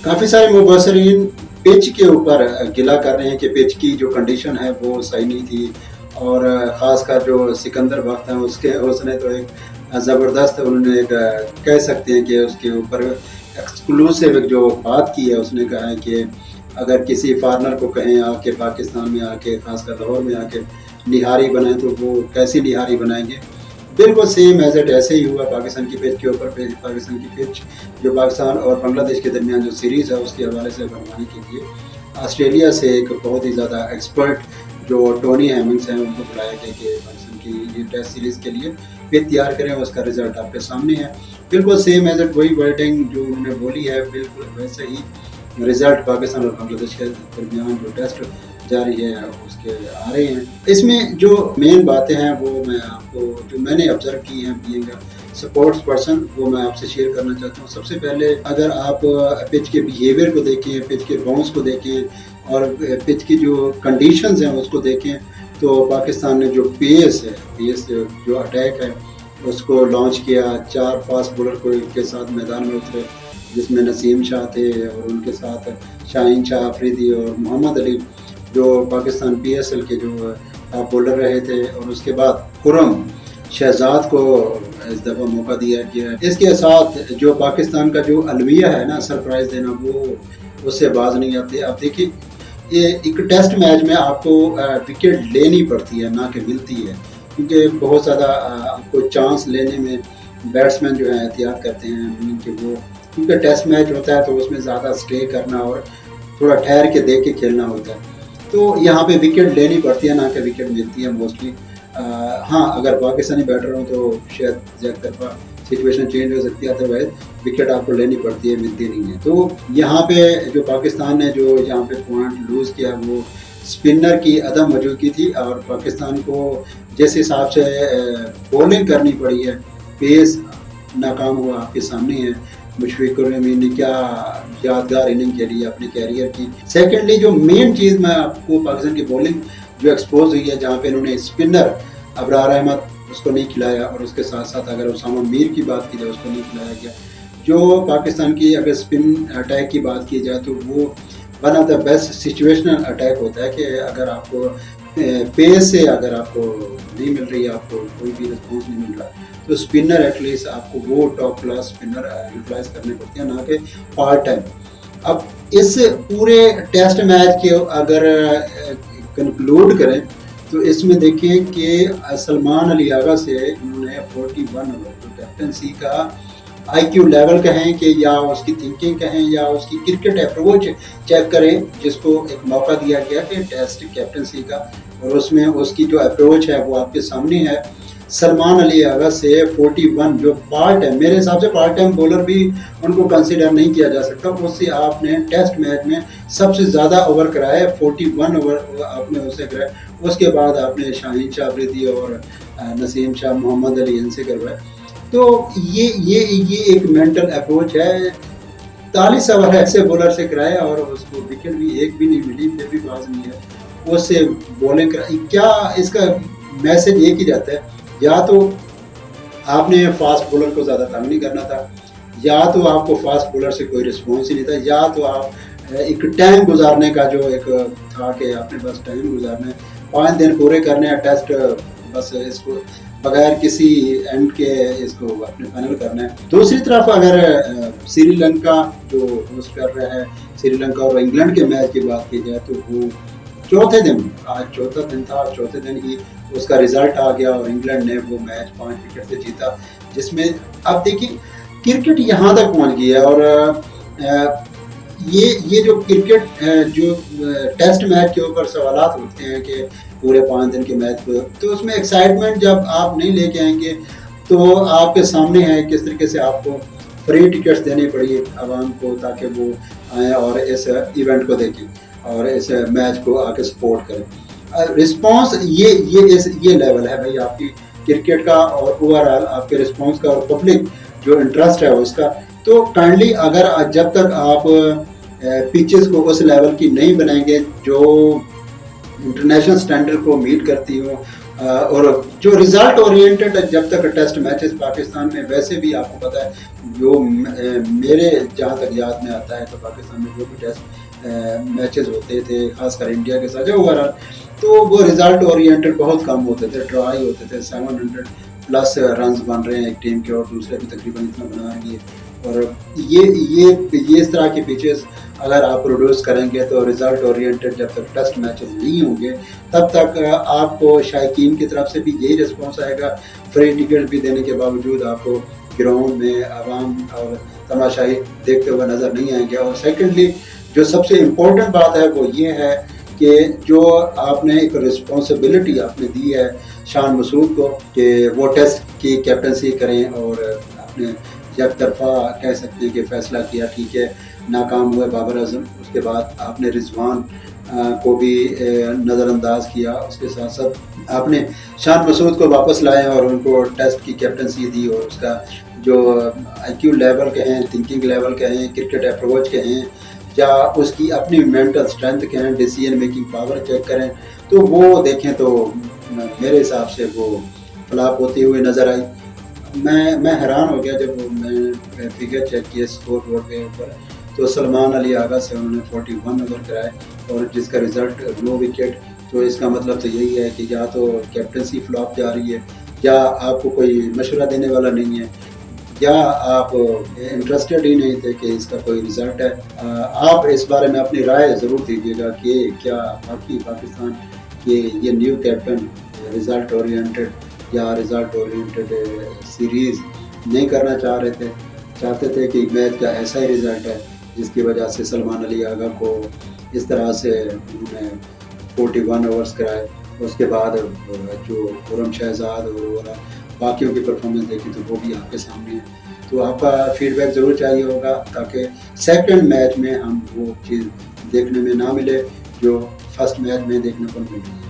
काफ़ी सारे मुबसरीन पिच के ऊपर गिला कर रहे हैं कि पिच की जो कंडीशन है वो सही नहीं थी, और ख़ासकर जो सिकंदर बख्त हैं उसने तो एक ज़बरदस्त, उन्होंने एक कह सकते हैं कि उसके ऊपर एक्सक्लूसिव जो बात की है, उसने कहा है कि अगर किसी फॉरनर को कहें आके पाकिस्तान में आके, खासकर लाहौर में आके निहारी बनाएं तो वो कैसी निहारी बनाएंगे। बिल्कुल सेम एज इट ऐसे ही हुआ पाकिस्तान की पिच के ऊपर। पाकिस्तान की पिच जो पाकिस्तान और बांग्लादेश के दरमियान जो सीरीज़ है उसके हवाले से बनवाने के लिए ऑस्ट्रेलिया से एक बहुत ही ज़्यादा एक्सपर्ट जो टोनी हेमिंग्स हैं उनको बुलाया गया कि पाकिस्तान की ये टेस्ट सीरीज़ के लिए पिच तैयार करें। उसका रिजल्ट आपके सामने है, बिल्कुल सेम एज इट, वही वर्डिंग जो उन्होंने बोली है बिल्कुल वैसे ही रिजल्ट पाकिस्तान और बांग्लादेश के दरमियान जो टेस्ट जारी है उसके आ रहे हैं। इसमें जो मेन बातें हैं वो मैं आपको, जो मैंने ऑब्जर्व की हैं बीइंग स्पोर्ट्स पर्सन, वो मैं आपसे शेयर करना चाहता हूँ। सबसे पहले अगर आप पिच के बिहेवियर को देखें, पिच के बाउंस को देखें और पिच की जो कंडीशंस हैं उसको देखें, तो पाकिस्तान ने जो पेस जो अटैक है उसको लॉन्च किया। 4 फास्ट बॉलर को के साथ मैदान में उतरे, जिसमें नसीम शाह थे और उनके साथ शाहीन शाह अफरीदी और मोहम्मद अली जो पाकिस्तान PSL के जो टॉप बॉलर रहे थे, और उसके बाद खुरम शहजाद को इस दफ़ा मौका दिया गया। इसके साथ जो पाकिस्तान का जो अलविया है ना, सरप्राइज़ देना, वो उससे बाज नहीं आते। अब देखिए, ये एक टेस्ट मैच में आपको विकेट लेनी पड़ती है ना कि मिलती है, क्योंकि बहुत ज़्यादा आपको चांस लेने में बैट्समैन जो है एहतियात करते हैं कि वो, क्योंकि टेस्ट मैच होता है तो उसमें ज़्यादा स्टे करना और थोड़ा ठहर के देख के खेलना होता है। तो यहाँ पे विकेट लेनी पड़ती है ना कि विकेट मिलती है मोस्टली। हाँ, अगर पाकिस्तानी बैटर हो तो शायद एक तरफा सिचुएशन चेंज हो सकती है, अदरवाइज विकेट आपको लेनी पड़ती है, मिलती नहीं है। तो यहाँ पे जो पाकिस्तान ने जो यहाँ पे पॉइंट लूज़ किया वो स्पिनर की अदम मौजूदगी थी, और पाकिस्तान को जिस हिसाब से बॉलिंग करनी पड़ी है, पेस नाकाम हुआ आपके सामने है। मुशफिकुर रहीम ने क्या यादगार इनिंग खेली है अपने कैरियर की। सेकेंडली जो मेन चीज़ मैं आपको पाकिस्तान की बॉलिंग जो एक्सपोज हुई है, जहाँ पे इन्होंने स्पिनर अबरार अहमद उसको नहीं खिलाया, और उसके साथ साथ अगर उसामा मीर की बात की जाए उसको नहीं खिलाया गया। जो पाकिस्तान की अगर स्पिन अटैक की बात की जाए तो वो one of the best situational attack होता है कि अगर आपको पेस से अगर आपको नहीं मिल रही है, आपको कोई भी रिस्पॉन्स नहीं मिल रहा, तो स्पिनर एटलीस्ट आपको वो टॉप क्लास स्पिनर यूटिलाइज करने पड़ते हैं, ना कि पार्ट टाइम। अब इस पूरे टेस्ट मैच के अगर कंक्लूड करें तो इसमें देखें कि सलमान अली आगा से उन्होंने 41 ओवर तो कैप्टनसी का IQ लेवल कहें कि या उसकी थिंकिंग कहें या उसकी क्रिकेट अप्रोच चेक करें, जिसको एक मौका दिया गया कि टेस्ट कैप्टनसी का, और उसमें उसकी जो अप्रोच है वो आपके सामने है। सलमान अली आगा से 41 जो पार्ट टाइम, मेरे हिसाब से पार्ट टाइम बॉलर भी उनको कंसीडर नहीं किया जा सकता, उससे आपने टेस्ट मैच में सबसे ज़्यादा ओवर कराए, 41 ओवर आपने उससे कराए। उसके बाद आपने शाहीन शाह अफरीदी और नसीम शाह, मोहम्मद अली इनसे करवाए। तो ये एक मेंटल अप्रोच है। 40 ओवर ऐसे बॉलर से कराया और उसको विकेट भी एक भी नहीं मिली, फिर भी बाज नहीं है, उससे बॉलिंग कराई। क्या इसका मैसेज एक ही जाता है, या तो आपने फास्ट बॉलर को ज़्यादा तंग नहीं करना था, या तो आपको फास्ट बॉलर से कोई रिस्पॉन्स ही नहीं था, या तो आप एक टाइम गुजारने का जो एक था कि आपने बस टाइम गुजारना है, 5 दिन पूरे करने हैं टेस्ट, बस इसको बगैर किसी एंड के इसको अपने फाइनल करना है। दूसरी तरफ अगर श्रीलंका जो होस्ट कर रहा है, श्रीलंका और इंग्लैंड के मैच की बात की जाए तो वो चौथे दिन, आज चौथा दिन था, चौथे दिन ही उसका रिजल्ट आ गया और इंग्लैंड ने वो मैच 5 विकेट से जीता, जिसमें अब देखिए क्रिकेट यहाँ तक पहुँच गई है। और ये जो क्रिकेट जो टेस्ट मैच के ऊपर सवालात उठते हैं कि पूरे 5 दिन के मैच को, तो उसमें एक्साइटमेंट जब आप नहीं लेके आएंगे तो आपके सामने है किस तरीके से आपको फ्री टिकट्स देनी पड़ी आवाम को ताकि वो आए और इस इवेंट को देखें और इस मैच को आके सपोर्ट करें। रिस्पांस ये लेवल है भाई आपकी क्रिकेट का और ओवरऑल आपके रिस्पांस का और पब्लिक जो इंटरेस्ट है उसका। तो काइंडली अगर जब तक आप पिचेस को उस लेवल की नहीं बनाएंगे जो इंटरनेशनल स्टैंडर्ड को मीट करती हो اور جو ریزلٹ اورینٹڈ جب تک ٹیسٹ میچز پاکستان میں ویسے بھی آپ کو پتہ ہے جو میرے جہاں تک یاد میں آتا ہے تو پاکستان میں جو بھی ٹیسٹ میچز ہوتے تھے خاص کر انڈیا کے ساتھ وغیرہ تو وہ ریزلٹ اورینٹڈ بہت کم ہوتے تھے، ٹرائی ہوتے تھے، 700+ رنز بن رہے ہیں ایک ٹیم کے اور دوسرے بھی تقریباً اتنا بنا گے، اور یہ اس طرح کے پیچز اگر آپ پروڈیوس کریں گے تو ریزلٹ اورینٹڈ جب تک ٹیسٹ میچز نہیں ہوں گے تب تک آپ کو شائقین کی طرف سے بھی یہی رسپانس آئے گا، فری ٹکٹ بھی دینے کے باوجود آپ کو گراؤنڈ میں عوام اور تماشائی دیکھتے ہوئے نظر نہیں آئیں گے۔ اور سیکنڈلی جو سب سے امپورٹنٹ بات ہے وہ یہ ہے کہ جو آپ نے ایک رسپانسبلٹی آپ نے دی ہے شان مسعود کو کہ وہ ٹیسٹ کی کیپٹنسی کریں، اور اپنے یک طرفہ کہہ سکتے ہیں کہ فیصلہ کیا، ٹھیک ہے ناکام ہوئے بابر اعظم، اس کے بعد آپ نے رضوان کو بھی نظر انداز کیا، اس کے ساتھ ساتھ آپ نے شان مسعود کو واپس لائے اور ان کو ٹیسٹ کی کیپٹنسی دی، اور اس کا جو آئی کیو لیول کہیں، تھنکنگ لیول کہیں، کرکٹ اپروچ کہیں، یا اس کی اپنی مینٹل اسٹرینتھ کہیں، ڈیسیجن میکنگ پاور چیک کریں تو وہ دیکھیں تو میرے حساب سے وہ فلاپ ہوتی ہوئی نظر آئی۔ میں حیران ہو گیا جب میں فگر چیک کیا اسکور بورڈ کے اوپر تو سلمان علی آغا سے انہوں نے 41 اوور کرائے اور جس کا رزلٹ 9 وکٹ، تو اس کا مطلب تو یہی ہے کہ یا تو کیپٹنسی فلاپ جا رہی ہے، یا آپ کو کوئی مشورہ دینے والا نہیں ہے، یا آپ انٹرسٹڈ ہی نہیں تھے کہ اس کا کوئی رزلٹ ہے۔ آپ اس بارے میں اپنی رائے ضرور دیجیے گا کہ کیا باقی پاکستان کے یہ نیو کیپٹن رزلٹ اورینٹڈ یا رزلٹ اورینٹڈ سیریز نہیں کرنا چاہتے تھے کہ میچ کا ایسا ہی رزلٹ ہے جس کی وجہ سے سلمان علی آغا کو اس طرح سے انہوں نے 41 اوورز کرائے، اس کے بعد جو خرم شہزاد اور باقیوں کی پرفارمنس دیکھی تو وہ بھی آپ کے سامنے ہے۔ تو آپ کا فیڈ بیک ضرور چاہیے ہوگا تاکہ سیکنڈ میچ میں ہم وہ چیز دیکھنے میں نہ ملے جو فرسٹ میچ میں دیکھنے کو ملی ہے۔